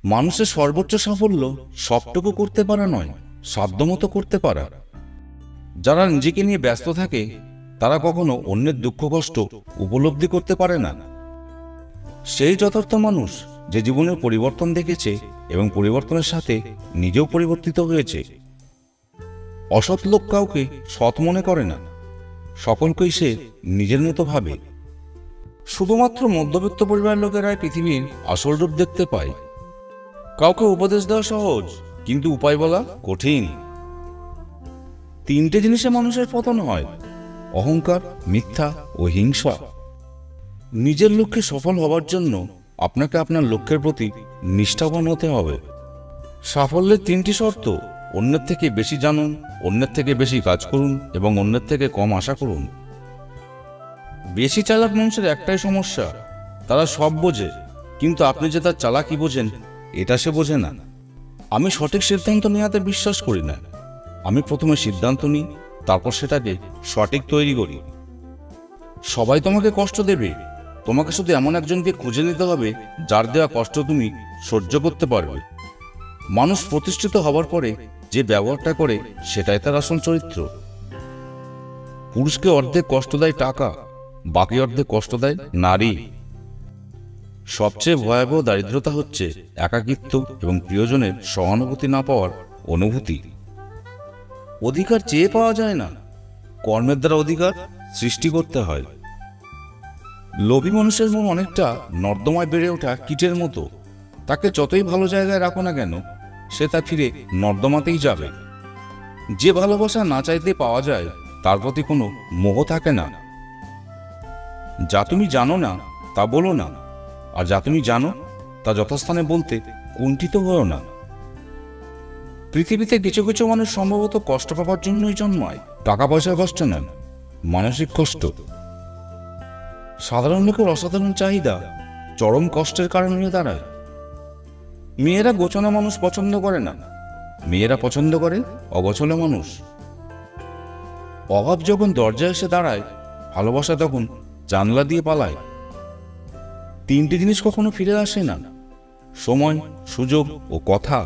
মানুষের সর্বোচ্চ সাফল্য সবটুকু করতে পারা নয়, সাধ্যমতো করতে পারা। যারা নিজেকে নিয়ে ব্যস্ত থাকে তারা কখনো অন্যের দুঃখ কষ্ট উপলব্ধি করতে পারে না। সেই যথার্থ মানুষ যে জীবনের পরিবর্তন দেখেছে এবং পরিবর্তনের সাথে নিজেও পরিবর্তিত হয়েছে। অসৎ লোক কাউকে সৎ মনে করে না, সকলকেই সে নিজের মতো ভাবে। শুধুমাত্র মধ্যবিত্ত পরিবারের লোকেরাই পৃথিবীর আসল রূপ দেখতে পায়। কাউকে উপদেশ দেওয়া সহজ, কিন্তু উপায় বলা কঠিন। তিনটে জিনিসে মানুষের পতন হয়: অহংকার, মিথ্যা ও হিংসা। নিজের লক্ষ্যে সফল হবার জন্য আপনাকে আপনার লক্ষ্যের প্রতি নিষ্ঠাবান হতে হবে। সাফল্যের তিনটি শর্ত: অন্যের থেকে বেশি জানুন, অন্যের থেকে বেশি কাজ করুন এবং অন্যের থেকে কম আশা করুন। বেশি চালাক মানুষের একটাই সমস্যা, তারা সব বোঝে, কিন্তু আপনি যে তার চালাকি বোঝেন এটা সে বোঝে না। আমি সঠিক সিদ্ধান্ত নেওয়াতে বিশ্বাস করি না। আমি প্রথমে সিদ্ধান্ত নিই, তারপর সেটাকে সঠিক তৈরি করি। সবাই তোমাকে কষ্ট দেবে, তোমাকে শুধু এমন একজনকে খুঁজে নিতে হবে যার দেওয়া কষ্ট তুমি সহ্য করতে পারবে। মানুষ প্রতিষ্ঠিত হবার পরে যে ব্যবহারটা করে সেটাই তার আসল চরিত্র। পুরুষকে অর্ধেক কষ্ট দেয় টাকা, বাকি অর্ধেক কষ্ট দেয় নারী। সবচেয়ে ভয়াবহ দারিদ্রতা হচ্ছে একাকিত্ব এবং প্রিয়জনের সহানুভূতি না পাওয়ার অনুভূতি। অধিকার চেয়ে পাওয়া যায় না, কর্মের দ্বারা অধিকার সৃষ্টি করতে হয়। লোভী মানুষের মন অনেকটা নর্দমায় বেড়ে ওঠা কীটের মতো। তাকে যতই ভালো জায়গায় রাখো না কেন, সে তা ফিরে নর্দমাতেই যাবে। যে ভালোবাসা না চাইতে পাওয়া যায় তার প্রতি কোনো মোহ থাকে না। যা তুমি জানো না তা বলো না, আর যা তুমি জানো তা যথাস্থানে বলতে কুণ্ঠিত হও না। পৃথিবীতে কিছু কিছু মানুষ সম্ভবত কষ্ট পাবার জন্যই জন্মায়। টাকা পয়সার কষ্ট নেন, মানসিক কষ্ট। সাধারণ লোকের অসাধারণ চাহিদা চরম কষ্টের কারণ হয়ে দাঁড়ায়। মেয়েরা গোছানো মানুষ পছন্দ করে না, মেয়েরা পছন্দ করে অগোছালো মানুষ। অভাব যখন দরজায় এসে দাঁড়ায়, ভালোবাসা তখন জানলা দিয়ে পালায়। তিনটি জিনিস কখনো ফিরে আসে না: সময়, সুযোগ ও কথা।